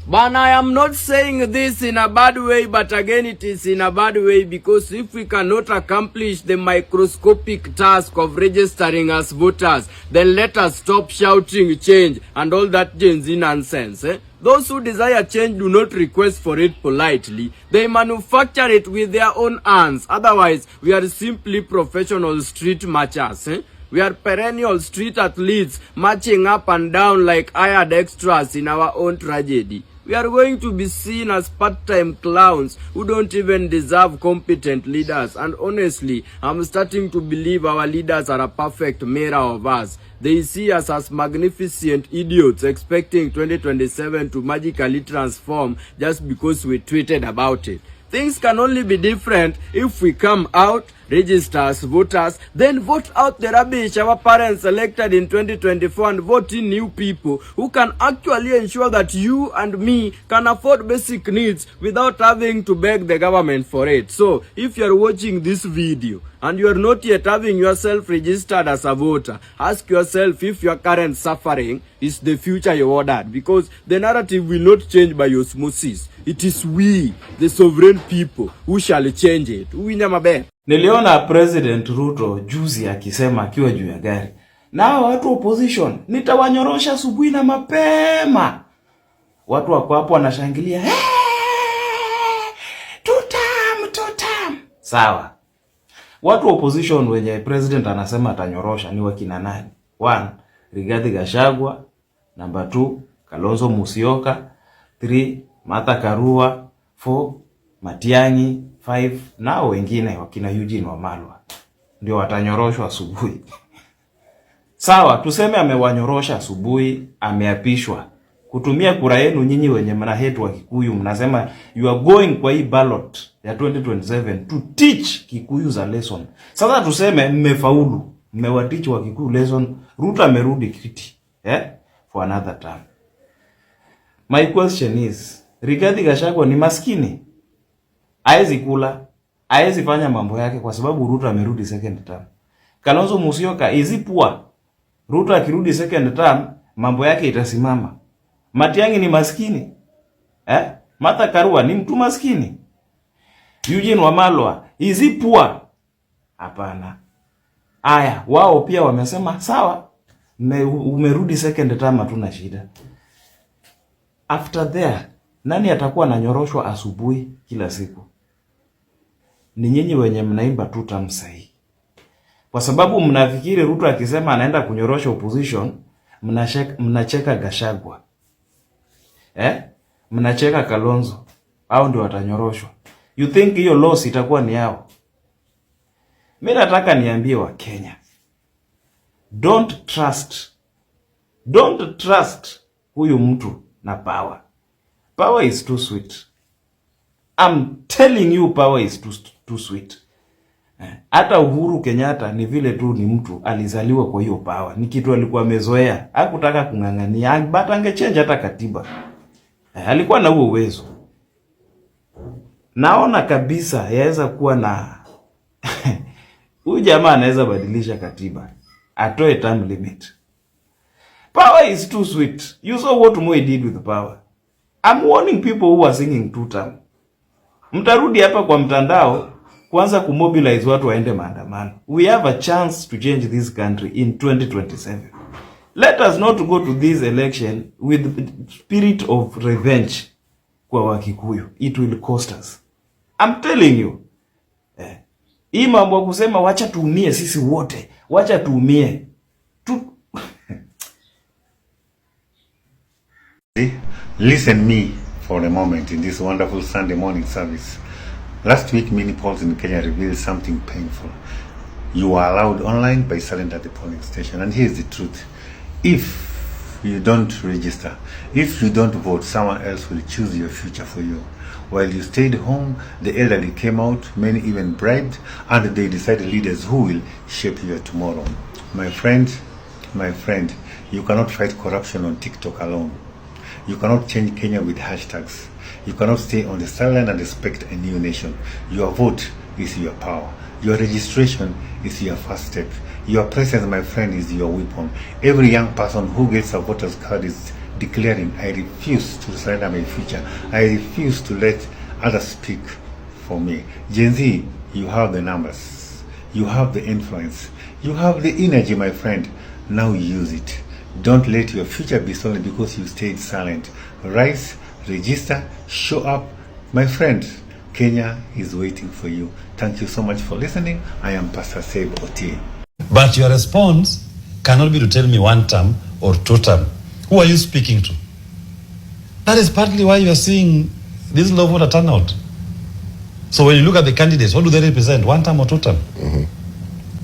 But I am not saying this in a bad way, but again it is in a bad way, because if we cannot accomplish the microscopic task of registering as voters, then let us stop shouting change and all that Gen Z nonsense. Those who desire change do not request for it politely. They manufacture it with their own hands. Otherwise, we are simply professional street marchers. We are perennial street athletes marching up and down like hired extras in our own tragedy. We are going to be seen as part-time clowns who don't even deserve competent leaders. And honestly, I'm starting to believe our leaders are a perfect mirror of us. They see us as magnificent idiots expecting 2027 to magically transform just because we tweeted about it. Things can only be different if we come out, register as voters, then vote out the rubbish our parents elected in 2024 and vote in new people who can actually ensure that you and me can afford basic needs without having to beg the government for it. So, if you're watching this video and you're not yet having yourself registered as a voter, ask yourself if your current suffering is the future you ordered, because the narrative will not change by osmosis. It is we, the sovereign people, who shall change it. Niliona President Ruto juzi akisema akiwa juu ya gari, na watu opposition nitawanyorosha asubuhi na mapema. Watu wako hapo wanashangilia, tutam. Sawa. Watu opposition wenye president anasema atanyorosha ni wakina nani? 1. Rigathi Gachagua. Number 2, Kalonzo Musyoka. 3, Martha Karua. 4, Matiang'i. 5, nao wengine wakina Eugene Wamalwa ndio watanyoroshwa asubuhi. Sawa, tuseme amewanyorosha asubuhi, ameapishwa. Kutumia kura yenu nyinyi wenye mnahetu wa Kikuyu, mnasema you are going kwa hii ballot ya 2027 to teach Kikuyu a lesson. Sasa tuseme mmefaulu, mmewatich wa Kikuyu lesson, Ruto amerudi kiti, for another term. My question is, Rigathi Gachagua ni maskini? Haezi kula, haezi fanya mambo yake kwa sababu Ruto amerudi second term. Kalonzo Musyoka izipua. Ruto akirudi second term, mambo yake itasimama. Matiang'i ni maskini? Martha Karua ni mtu maskini? Eugene Wamalwa izipua? Hapana. Aya, wao pia wamesema sawa, umerudi second term, hatuna shida. After there, nani atakuwa ananyoroshwa asubuhi kila siku? Ni nyinyi wenye mnaimba tu tamsai. Kwa sababu mnafikiri Ruto akisema anaenda kunyorosha opposition, mnacheka Gachagua. Mnacheka Kalonzo. Hao ndio watanyoroshwa. You think hiyo loss itakuwa ni yao? Mimi nataka niambie wa Kenya, don't trust huyu mtu na power. Power is too sweet. I'm telling you, power is too sweet. Hata Uhuru Kenyatta ni vile tu ni mtu alizaliwa kwa hiyo power. Ni kitu alikuwa amezoea. Hakutaka kungangania, but angechange hata katiba. Alikuwa na huo uwezo. Naona kabisa yaweza kuwa na huyu jamaa anaweza badilisha katiba. Atoe term limit. Power is too sweet. You saw what Moi did with the power. I'm warning people who are singing two term. Mtarudi hapa kwa mtandao kwanza kumobilize watu waende maandamano. We have a chance to change this country in 2027. Let us not go to this election with the spirit of revenge kwa Wakikuyu. It will cost us. I'm telling you. Hii mambo kusema wacha tuumie sisi wote. Wacha tuumie. Listen me for a moment in this wonderful Sunday morning service. Last week, many polls in Kenya revealed something painful. You are allowed online by silent at the polling station. And here's the truth. If you don't register, if you don't vote, someone else will choose your future for you. While you stayed home, the elderly came out, many even bribed, and they decided leaders who will shape your tomorrow. My friend, you cannot fight corruption on TikTok alone. You cannot change Kenya with hashtags. You cannot stay on the sideline and expect a new nation. Your vote is your power. Your registration is your first step. Your presence, my friend, is your weapon. Every young person who gets a voter's card is declaring, I refuse to surrender my future. I refuse to let others speak for me. Gen Z, you have the numbers. You have the influence. You have the energy, my friend. Now use it. Don't let your future be stolen because you stayed silent. Rise, register, show up. My friend, Kenya is waiting for you. Thank you so much for listening. I am Pastor Seb Oti. But your response cannot be to tell me 1 term or 2 term. Who are you speaking to? That is partly why you are seeing this low voter turnout. So when you look at the candidates, what do they represent? 1 term or 2 term? Mm-hmm.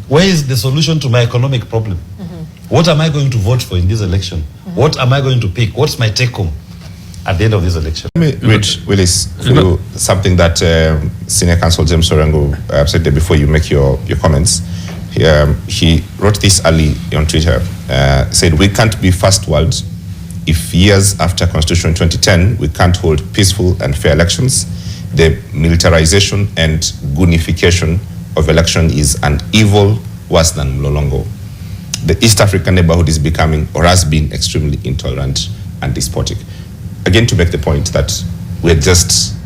Where is the solution to my economic problem? Mm-hmm. What am I going to vote for in this election? Mm-hmm. What am I going to pick? What's my take home at the end of this election? Let me read, Willis, for you something that Senior Counsel James Orengo said there before you make your comments. He wrote this early on Twitter, said, we can't be first world if years after Constitution 2010, we can't hold peaceful and fair elections. The militarization and gunification of election is an evil worse than Mlolongo. The East African neighborhood is becoming, or has been, extremely intolerant and despotic. Again, to make the point that we're just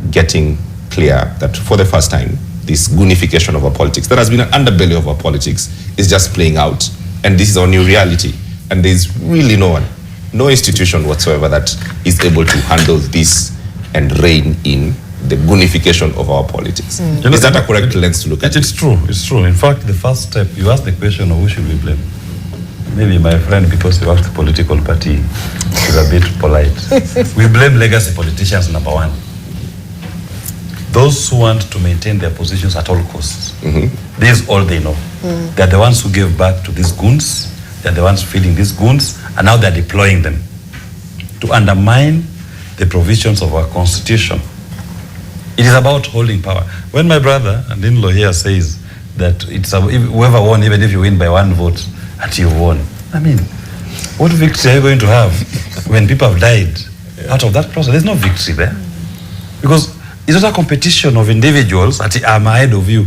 getting clear that for the first time, this gunification of our politics, that has been an underbelly of our politics, is just playing out. And this is our new reality. And there's really no one, no institution whatsoever that is able to handle this and rein in the gunification of our politics. Is that a correct lens to look at? It's true. It's true. In fact, the first step, you asked the question of who should we blame. Maybe my friend, because you asked the political party, is a bit polite. We blame legacy politicians, number 1. Those who want to maintain their positions at all costs. Mm-hmm. This is all they know. They're the ones who gave back to these goons. They're the ones feeding these goons, and now they're deploying them to undermine the provisions of our constitution. It is about holding power. When my brother and in-law here says that it's whoever won, even if you win by 1 vote, and you won. I mean, what victory are you going to have when people have died out of that process? There's no victory there. Because it's not a competition of individuals that I'm ahead of you,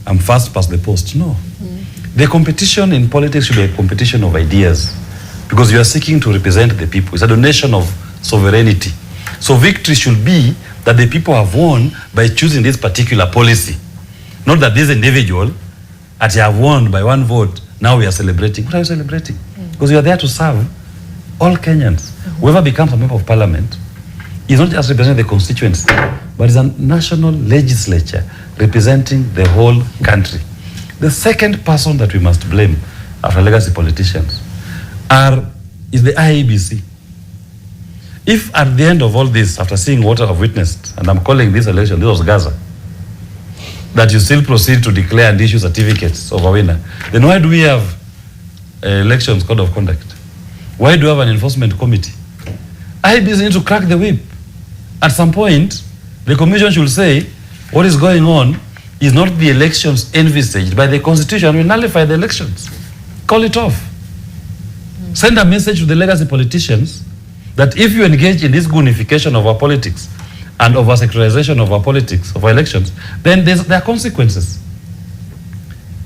I'm first past the post. No. The competition in politics should be a competition of ideas, because you are seeking to represent the people. It's a donation of sovereignty. So victory should be that the people have won by choosing this particular policy. Not that this individual, that you have won by 1 vote, now we are celebrating. What are you celebrating? Because you are there to serve all Kenyans. Whoever becomes a member of parliament is not just representing the constituency, but is a national legislature representing the whole country. The second person that we must blame after legacy politicians is the IEBC. If at the end of all this, after seeing what I've witnessed, and I'm calling this election, this was Gaza, that you still proceed to declare and issue certificates of a winner, then why do we have elections code of conduct? Why do we have an enforcement committee? IEBC need to crack the whip. At some point, the commission should say, what is going on is not the elections envisaged by the constitution. We nullify the elections. Call it off. Send a message to the legacy politicians that if you engage in this gunification of our politics and over secularization of our politics, of our elections, then there are consequences.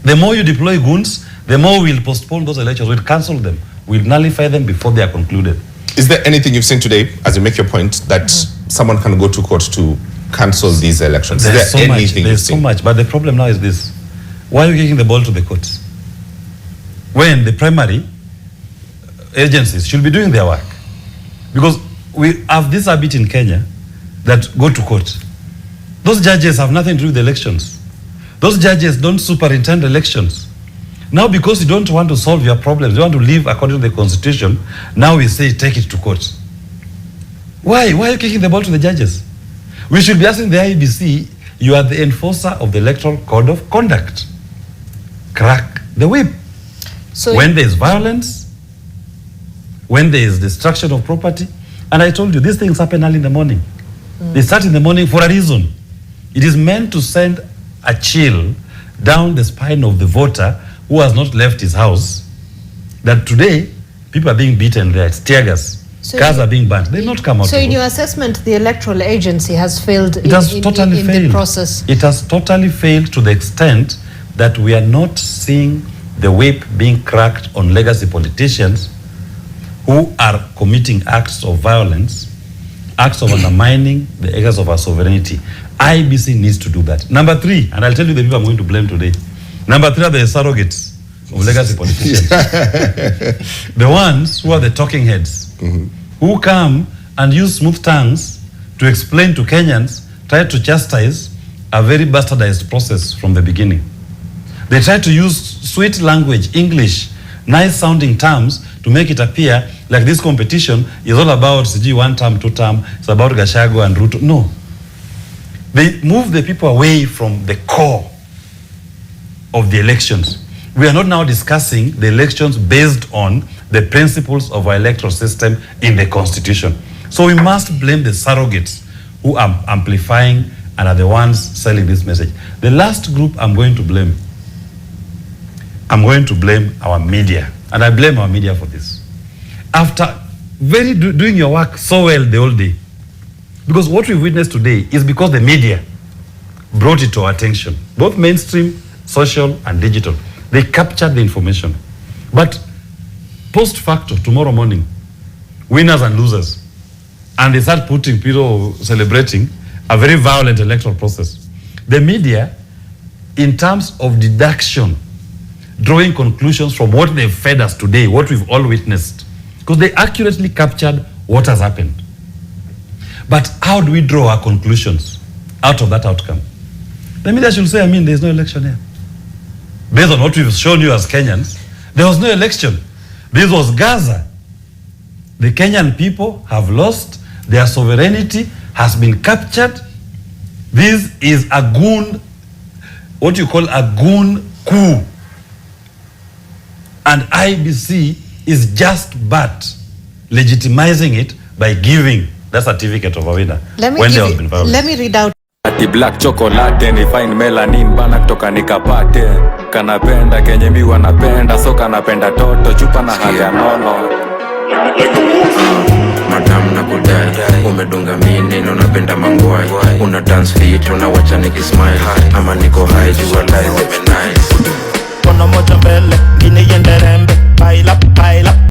The more you deploy goons, the more we'll postpone those elections, we'll cancel them, we'll nullify them before they are concluded. Is there anything you've seen today, as you make your point, that someone can go to court to cancel these elections? There's so much, but the problem now is this. Why are you kicking the ball to the courts? When the primary agencies should be doing their work. Because we have this habit in Kenya that go to court. Those judges have nothing to do with the elections. Those judges don't superintend elections. Now, because you don't want to solve your problems, you want to live according to the constitution, now we say take it to court. Why? Why are you kicking the ball to the judges? We should be asking the IEBC, you are the enforcer of the electoral code of conduct. Crack the whip. So when there is violence, when there is destruction of property, and I told you, these things happen early in the morning. They start in the morning for a reason. It is meant to send a chill down the spine of the voter who has not left his house, that today, people are being beaten there, it's tear gas, cars are being burnt. They not come out. So in your assessment, the electoral agency has failed in the process? It has totally failed to the extent that we are not seeing the whip being cracked on legacy politicians who are committing acts of violence, acts of undermining the areas of our sovereignty. IBC needs to do that. Number 3, and I'll tell you the people I'm going to blame today. Number 3 are the surrogates of legacy politicians. The ones who are the talking heads, who come and use smooth tongues to explain to Kenyans, try to chastise a very bastardized process from the beginning. They try to use sweet language, English, nice sounding terms to make it appear like this competition is all about one term, 2 term, it's about Gachagua and Ruto. No. They move the people away from the core of the elections. We are not now discussing the elections based on the principles of our electoral system in the Constitution. So we must blame the surrogates who are amplifying and are the ones selling this message. The last group I'm going to blame our media. And I blame our media for this. After doing your work so well the whole day, because what we've witnessed today is because the media brought it to our attention, both mainstream, social, and digital. They captured the information. But post facto, tomorrow morning, winners and losers, and they start putting people celebrating a very violent electoral process. The media, in terms of deduction, drawing conclusions from what they've fed us today, what we've all witnessed, because they accurately captured what has happened. But how do we draw our conclusions out of that outcome? The media should say, there's no election here. Based on what we've shown you as Kenyans, there was no election. This was Gaza. The Kenyan people have lost. Their sovereignty has been captured. This is a goon, what you call a goon coup. And IBC is just but legitimizing it by giving that certificate of a winner. Let me read out. Ati black chocolate ni fine melanin bana kutoka nikapate. Kanapenda kenye mi wanapenda, so kanapenda toto chupa na haja nono. Madam na kudai, umedunga mini na unapenda mangwai. Una dance fit, unawacha nikismile. Ama niko high, jua lies, nice. Kono moja mbele, gine yende rembe. Baila